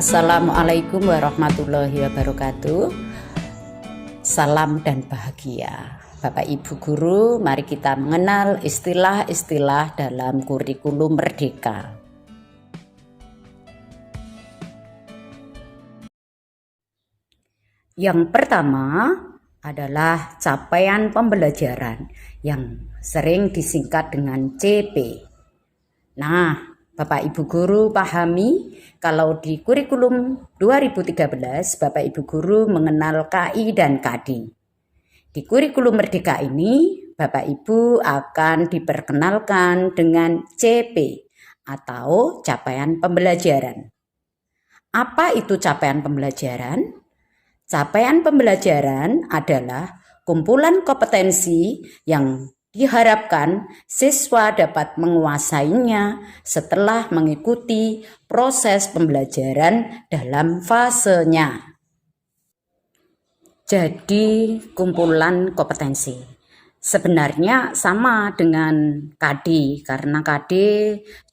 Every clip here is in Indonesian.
Assalamualaikum warahmatullahi wabarakatuh. Salam dan bahagia. Bapak Ibu Guru, mari kita mengenal istilah-istilah dalam kurikulum Merdeka. Yang pertama adalah capaian pembelajaran yang sering disingkat dengan CP. Nah, Bapak Ibu Guru pahami kalau di kurikulum 2013 Bapak Ibu Guru mengenal KI dan KD. Di kurikulum Merdeka ini Bapak Ibu akan diperkenalkan dengan CP atau capaian pembelajaran. Apa itu capaian pembelajaran? Capaian pembelajaran adalah kumpulan kompetensi yang diharapkan siswa dapat menguasainya setelah mengikuti proses pembelajaran dalam fasenya. Jadi, kumpulan kompetensi sebenarnya sama dengan KD karena KD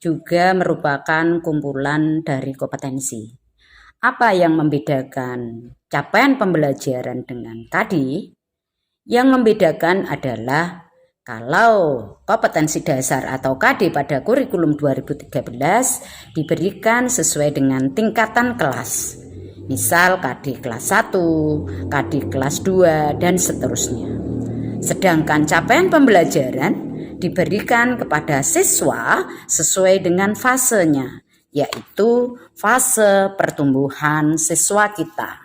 juga merupakan kumpulan dari kompetensi. Apa yang membedakan capaian pembelajaran dengan KD? Yang membedakan adalah kalau kompetensi dasar atau KD pada kurikulum 2013 diberikan sesuai dengan tingkatan kelas. Misal KD kelas 1, KD kelas 2, dan seterusnya. Sedangkan capaian pembelajaran diberikan kepada siswa sesuai dengan fasenya, yaitu fase pertumbuhan siswa kita.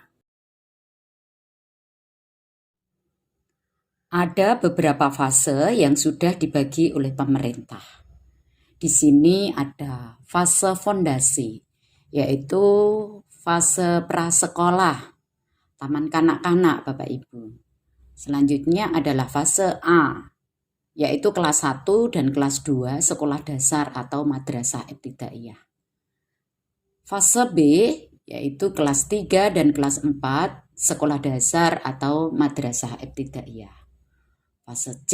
Ada beberapa fase yang sudah dibagi oleh pemerintah. Di sini ada fase fondasi, yaitu fase prasekolah, taman kanak-kanak Bapak Ibu. Selanjutnya adalah fase A, yaitu kelas 1 dan kelas 2 sekolah dasar atau madrasah ibtidaiyah. Fase B, yaitu kelas 3 dan kelas 4 sekolah dasar atau madrasah ibtidaiyah. Fase C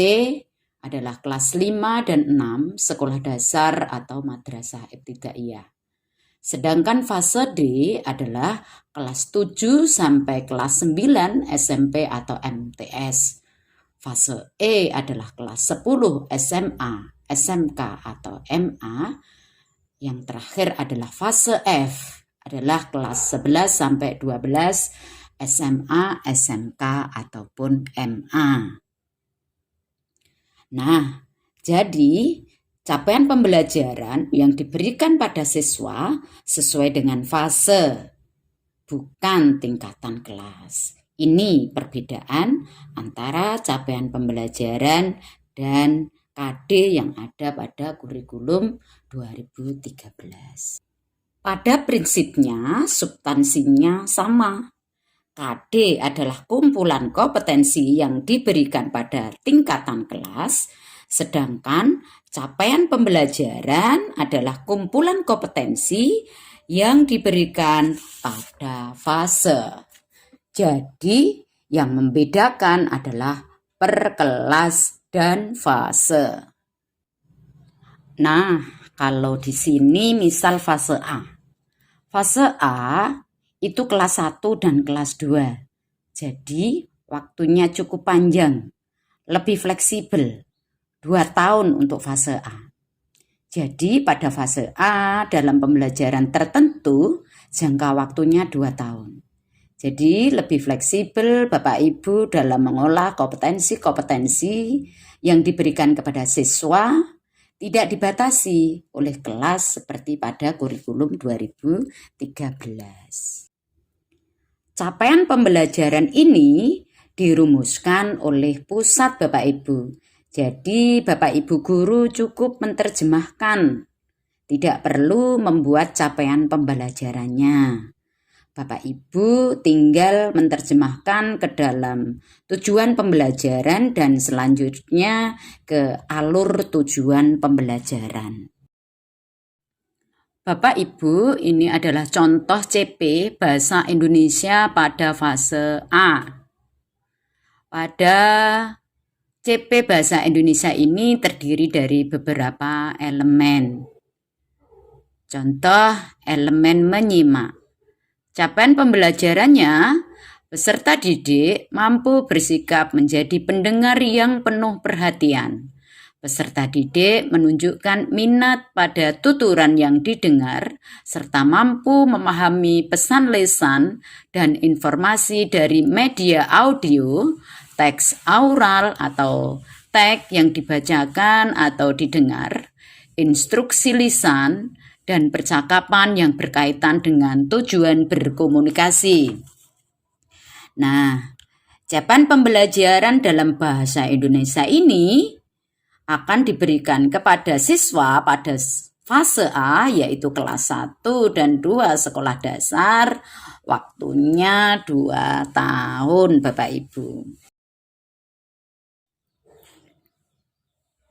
adalah kelas 5 dan 6 sekolah dasar atau madrasah ibtidaiyah. Sedangkan fase D adalah kelas 7 sampai kelas 9 SMP atau MTS. Fase E adalah kelas 10 SMA, SMK atau MA. Yang terakhir adalah fase F, adalah kelas 11 sampai 12 SMA, SMK ataupun MA. Nah, jadi capaian pembelajaran yang diberikan pada siswa sesuai dengan fase, bukan tingkatan kelas. Ini perbedaan antara capaian pembelajaran dan KD yang ada pada kurikulum 2013. Pada prinsipnya, substansinya sama. KD adalah kumpulan kompetensi yang diberikan pada tingkatan kelas, sedangkan capaian pembelajaran adalah kumpulan kompetensi yang diberikan pada fase. Jadi, yang membedakan adalah per kelas dan fase. Nah, kalau di sini misal fase A. Fase A itu kelas 1 dan kelas 2. Jadi waktunya cukup panjang, lebih fleksibel, 2 tahun untuk fase A. Jadi pada fase A dalam pembelajaran tertentu jangka waktunya 2 tahun. Jadi lebih fleksibel Bapak Ibu dalam mengolah kompetensi-kompetensi yang diberikan kepada siswa, tidak dibatasi oleh kelas seperti pada kurikulum 2013. Capaian pembelajaran ini dirumuskan oleh pusat Bapak Ibu. Jadi Bapak Ibu Guru cukup menerjemahkan, tidak perlu membuat capaian pembelajarannya. Bapak Ibu tinggal menerjemahkan ke dalam tujuan pembelajaran dan selanjutnya ke alur tujuan pembelajaran. Bapak Ibu, ini adalah contoh CP Bahasa Indonesia pada fase A. Pada CP Bahasa Indonesia ini terdiri dari beberapa elemen. Contoh elemen menyimak. Capaian pembelajarannya, peserta didik mampu bersikap menjadi pendengar yang penuh perhatian. Peserta didik menunjukkan minat pada tuturan yang didengar, serta mampu memahami pesan lesan dan informasi dari media audio, teks aural atau teks yang dibacakan atau didengar, instruksi lisan, dan percakapan yang berkaitan dengan tujuan berkomunikasi. Nah, capaian pembelajaran dalam bahasa Indonesia ini akan diberikan kepada siswa pada fase A, yaitu kelas 1 dan 2 sekolah dasar, waktunya 2 tahun Bapak Ibu.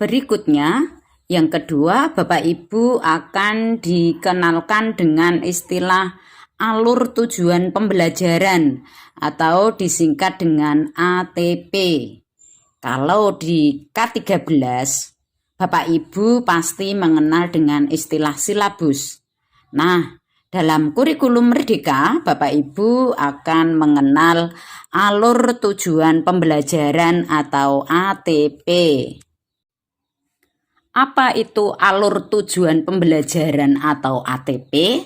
Berikutnya, yang kedua, Bapak Ibu akan dikenalkan dengan istilah alur tujuan pembelajaran atau disingkat dengan ATP. Kalau di K13, Bapak Ibu pasti mengenal dengan istilah silabus. Nah, dalam kurikulum Merdeka, Bapak Ibu akan mengenal alur tujuan pembelajaran atau ATP. Apa itu alur tujuan pembelajaran atau ATP?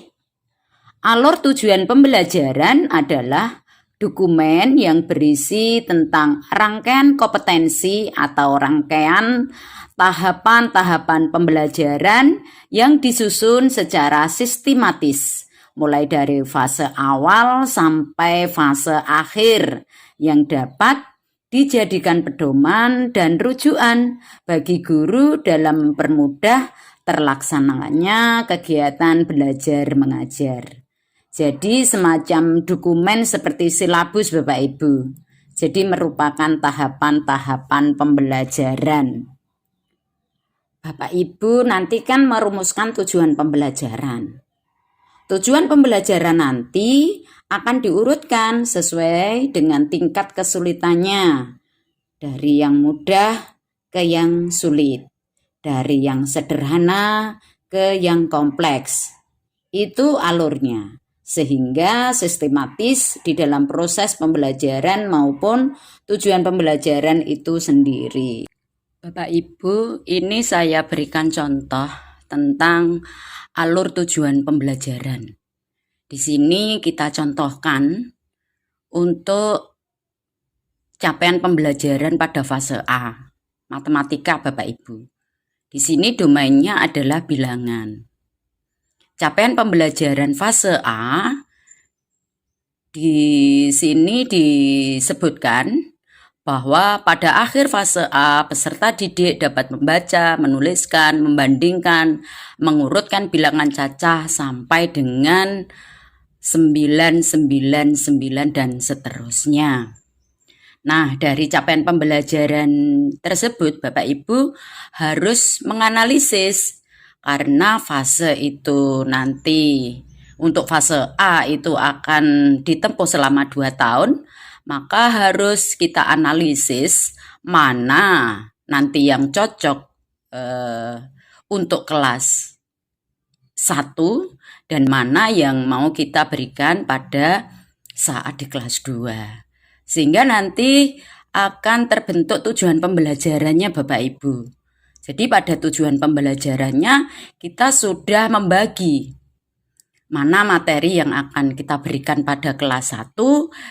Alur tujuan pembelajaran adalah dokumen yang berisi tentang rangkaian kompetensi atau rangkaian tahapan-tahapan pembelajaran yang disusun secara sistematis, mulai dari fase awal sampai fase akhir, yang dapat dijadikan pedoman dan rujukan bagi guru dalam mempermudah terlaksananya kegiatan belajar mengajar. Jadi semacam dokumen seperti silabus Bapak Ibu. Jadi merupakan tahapan-tahapan pembelajaran. Bapak Ibu nanti kan merumuskan tujuan pembelajaran. Tujuan pembelajaran nanti akan diurutkan sesuai dengan tingkat kesulitannya. Dari yang mudah ke yang sulit. Dari yang sederhana ke yang kompleks. Itu alurnya. Sehingga sistematis di dalam proses pembelajaran maupun tujuan pembelajaran itu sendiri. Bapak Ibu, ini saya berikan contoh tentang alur tujuan pembelajaran. Di sini kita contohkan untuk capaian pembelajaran pada fase A, matematika Bapak Ibu. Di sini domainnya adalah bilangan. Capaian pembelajaran fase A di sini disebutkan bahwa pada akhir fase A, peserta didik dapat membaca, menuliskan, membandingkan, mengurutkan bilangan cacah sampai dengan 999 dan seterusnya. Nah, dari capaian pembelajaran tersebut, Bapak Ibu harus menganalisis. Karena fase itu nanti untuk fase A itu akan ditempuh selama 2 tahun, maka harus kita analisis mana nanti yang cocok untuk kelas 1 dan mana yang mau kita berikan pada saat di kelas 2. Sehingga nanti akan terbentuk tujuan pembelajarannya Bapak Ibu. Jadi pada tujuan pembelajarannya kita sudah membagi mana materi yang akan kita berikan pada kelas 1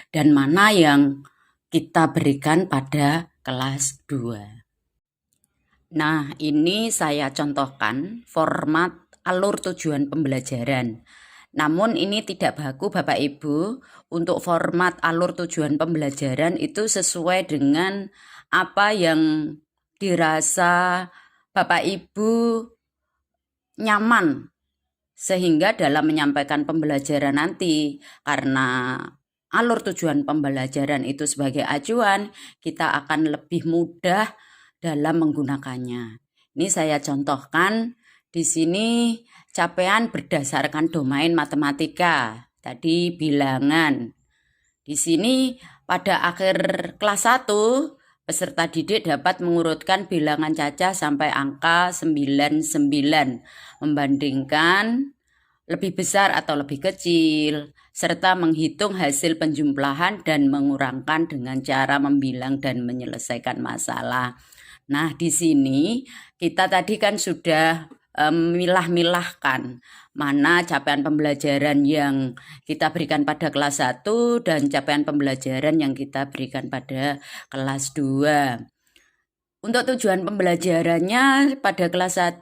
dan mana yang kita berikan pada kelas 2. Nah, ini saya contohkan format alur tujuan pembelajaran. Namun ini tidak baku Bapak Ibu, untuk format alur tujuan pembelajaran itu sesuai dengan apa yang dirasa Bapak Ibu nyaman sehingga dalam menyampaikan pembelajaran nanti, karena alur tujuan pembelajaran itu sebagai acuan, kita akan lebih mudah dalam menggunakannya. Ini saya contohkan di sini capaian berdasarkan domain matematika, tadi bilangan. Di sini pada akhir kelas 1 peserta didik dapat mengurutkan bilangan cacah sampai angka 99, membandingkan lebih besar atau lebih kecil, serta menghitung hasil penjumlahan dan mengurangkan dengan cara membilang dan menyelesaikan masalah. Nah, di sini kita tadi kan sudah milah-milahkan mana capaian pembelajaran yang kita berikan pada kelas 1 dan capaian pembelajaran yang kita berikan pada kelas 2. Untuk tujuan pembelajarannya pada kelas 1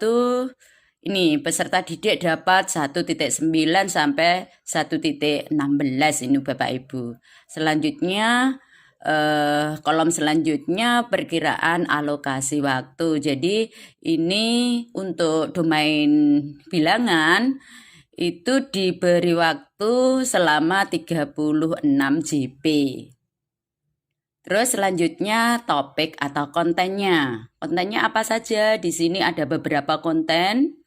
ini peserta didik dapat 1.9 sampai 1.16 ini Bapak Ibu. Selanjutnya kolom selanjutnya perkiraan alokasi waktu. Jadi ini untuk domain bilangan itu diberi waktu selama 36 JP. Terus selanjutnya topik atau kontennya. Kontennya apa saja? Di sini ada beberapa konten.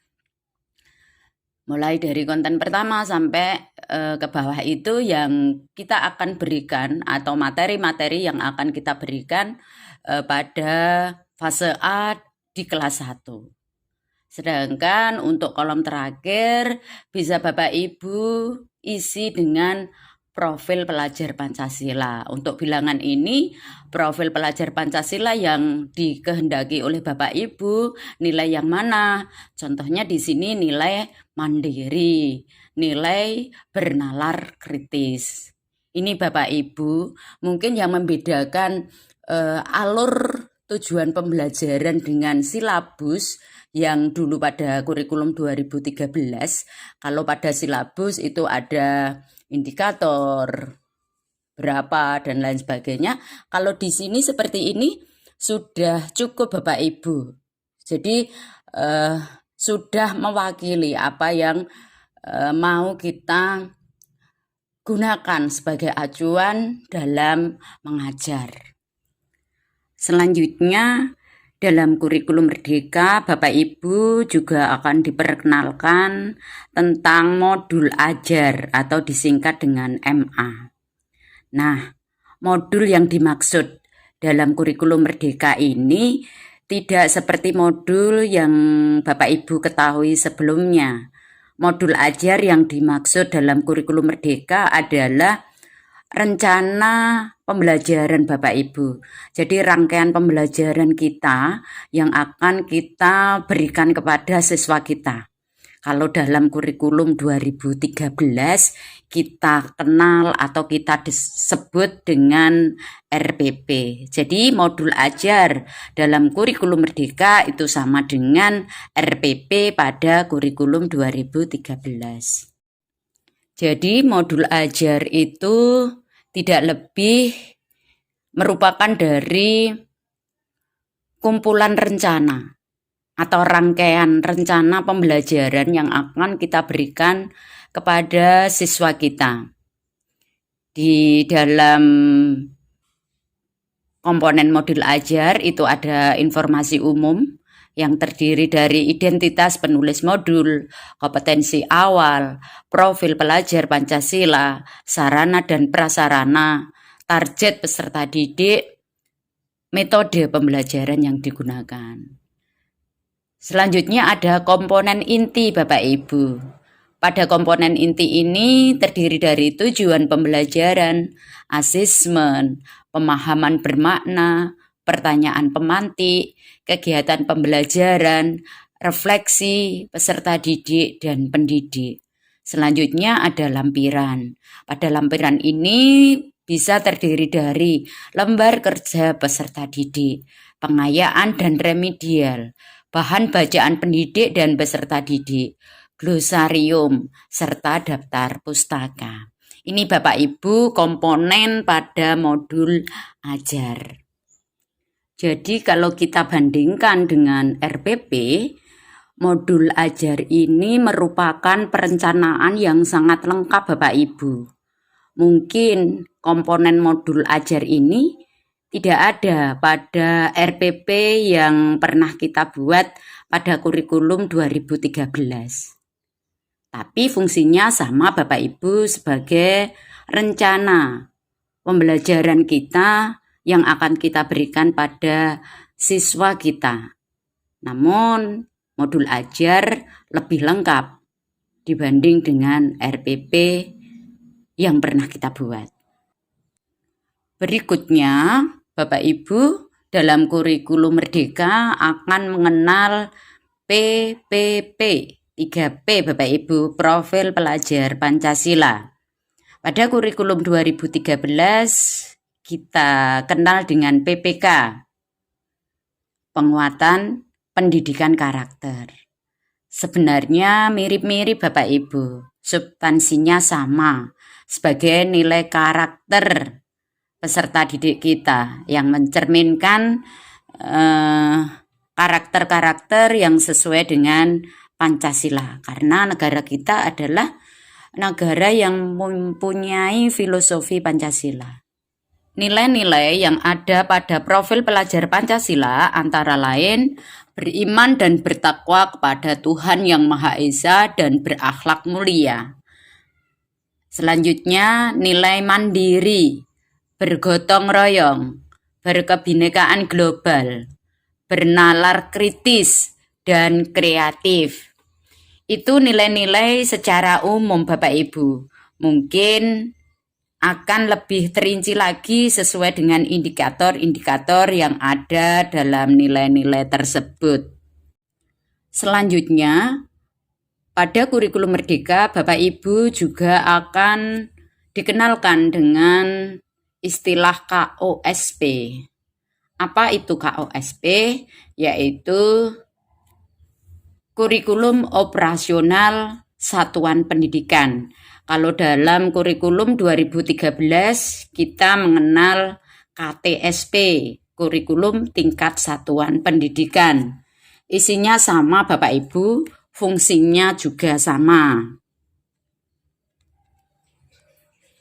Mulai dari konten pertama sampai ke bawah itu yang kita akan berikan atau materi-materi yang akan kita berikan pada fase A di kelas 1. Sedangkan untuk kolom terakhir bisa Bapak Ibu isi dengan profil pelajar Pancasila. Untuk bilangan ini, profil pelajar Pancasila yang dikehendaki oleh Bapak Ibu, nilai yang mana? Contohnya di sini nilai mandiri, nilai bernalar kritis. Ini Bapak Ibu, mungkin yang membedakan alur tujuan pembelajaran dengan silabus yang dulu pada kurikulum 2013, kalau pada silabus itu ada indikator berapa dan lain sebagainya. Kalau di sini seperti ini sudah cukup Bapak Ibu. Jadi sudah mewakili apa yang mau kita gunakan sebagai acuan dalam mengajar. Selanjutnya dalam kurikulum Merdeka, Bapak Ibu juga akan diperkenalkan tentang modul ajar atau disingkat dengan MA. Nah, modul yang dimaksud dalam kurikulum Merdeka ini tidak seperti modul yang Bapak Ibu ketahui sebelumnya. Modul ajar yang dimaksud dalam kurikulum Merdeka adalah rencana pembelajaran Bapak Ibu. Jadi rangkaian pembelajaran kita yang akan kita berikan kepada siswa kita. Kalau dalam kurikulum 2013 kita kenal atau kita disebut dengan RPP. Jadi modul ajar dalam kurikulum Merdeka itu sama dengan RPP pada kurikulum 2013. Jadi modul ajar itu tidak lebih merupakan dari kumpulan rencana atau rangkaian rencana pembelajaran yang akan kita berikan kepada siswa kita. Di dalam komponen modul ajar itu ada informasi umum yang terdiri dari identitas penulis modul, kompetensi awal, profil pelajar Pancasila, sarana dan prasarana, target peserta didik, metode pembelajaran yang digunakan. Selanjutnya ada komponen inti Bapak Ibu. Pada komponen inti ini terdiri dari tujuan pembelajaran, asesmen, pemahaman bermakna, pertanyaan pemantik, kegiatan pembelajaran, refleksi, peserta didik, dan pendidik. Selanjutnya ada lampiran. Pada lampiran ini bisa terdiri dari lembar kerja peserta didik, pengayaan dan remedial, bahan bacaan pendidik dan peserta didik, glosarium, serta daftar pustaka. Ini Bapak Ibu komponen pada modul ajar. Jadi kalau kita bandingkan dengan RPP, modul ajar ini merupakan perencanaan yang sangat lengkap Bapak Ibu. Mungkin komponen modul ajar ini tidak ada pada RPP yang pernah kita buat pada kurikulum 2013. Tapi fungsinya sama Bapak Ibu sebagai rencana pembelajaran kita yang akan kita berikan pada siswa kita. Namun modul ajar lebih lengkap dibanding dengan RPP yang pernah kita buat. Berikutnya, Bapak Ibu dalam kurikulum Merdeka akan mengenal PPP, 3P Bapak Ibu, Profil Pelajar Pancasila. Pada kurikulum 2013 kita kenal dengan PPK, Penguatan Pendidikan Karakter. Sebenarnya mirip-mirip Bapak Ibu, substansinya sama sebagai nilai karakter peserta didik kita yang mencerminkan karakter-karakter yang sesuai dengan Pancasila. Karena negara kita adalah negara yang mempunyai filosofi Pancasila. Nilai-nilai yang ada pada profil pelajar Pancasila antara lain beriman dan bertakwa kepada Tuhan Yang Maha Esa dan berakhlak mulia. Selanjutnya, nilai mandiri, bergotong royong, berkebinekaan global, bernalar kritis, dan kreatif. Itu nilai-nilai secara umum Bapak Ibu. Mungkin akan lebih terinci lagi sesuai dengan indikator-indikator yang ada dalam nilai-nilai tersebut. Selanjutnya, pada kurikulum Merdeka, Bapak Ibu juga akan dikenalkan dengan istilah KOSP. Apa itu KOSP? Yaitu Kurikulum Operasional Satuan Pendidikan. Kalau dalam kurikulum 2013 kita mengenal KTSP, Kurikulum Tingkat Satuan Pendidikan. Isinya sama Bapak Ibu, fungsinya juga sama.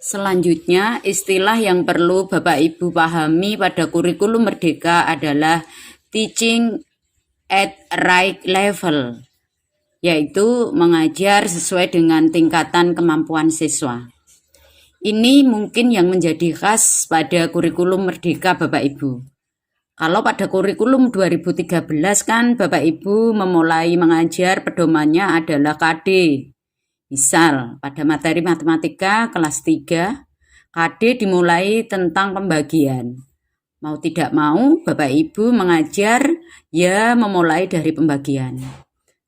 Selanjutnya, istilah yang perlu Bapak Ibu pahami pada kurikulum Merdeka adalah teaching at right level, yaitu mengajar sesuai dengan tingkatan kemampuan siswa. Ini mungkin yang menjadi khas pada kurikulum Merdeka Bapak Ibu. Kalau pada kurikulum 2013 kan Bapak Ibu memulai mengajar pedomannya adalah KD. Misal, pada materi matematika kelas 3, KD dimulai tentang pembagian. Mau tidak mau, Bapak Ibu mengajar, ya memulai dari pembagian.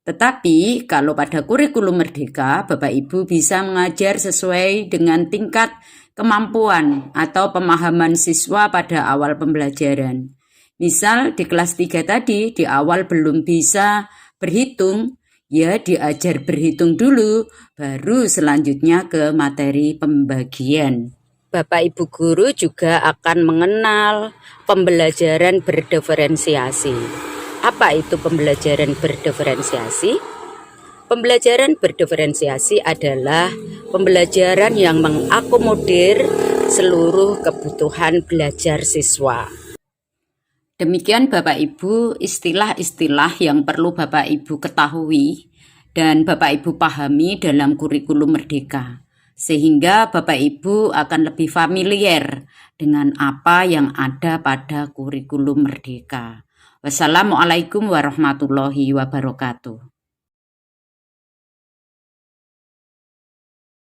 Tetapi, kalau pada kurikulum Merdeka, Bapak Ibu bisa mengajar sesuai dengan tingkat kemampuan atau pemahaman siswa pada awal pembelajaran. Misal, di kelas 3 tadi, di awal belum bisa berhitung, ya diajar berhitung dulu, baru selanjutnya ke materi pembagian. Bapak Ibu guru juga akan mengenal pembelajaran berdiferensiasi. Apa itu pembelajaran berdiferensiasi? Pembelajaran berdiferensiasi adalah pembelajaran yang mengakomodir seluruh kebutuhan belajar siswa. Demikian Bapak Ibu istilah-istilah yang perlu Bapak Ibu ketahui dan Bapak Ibu pahami dalam kurikulum Merdeka. Sehingga Bapak Ibu akan lebih familiar dengan apa yang ada pada kurikulum Merdeka. Wassalamualaikum warahmatullahi wabarakatuh.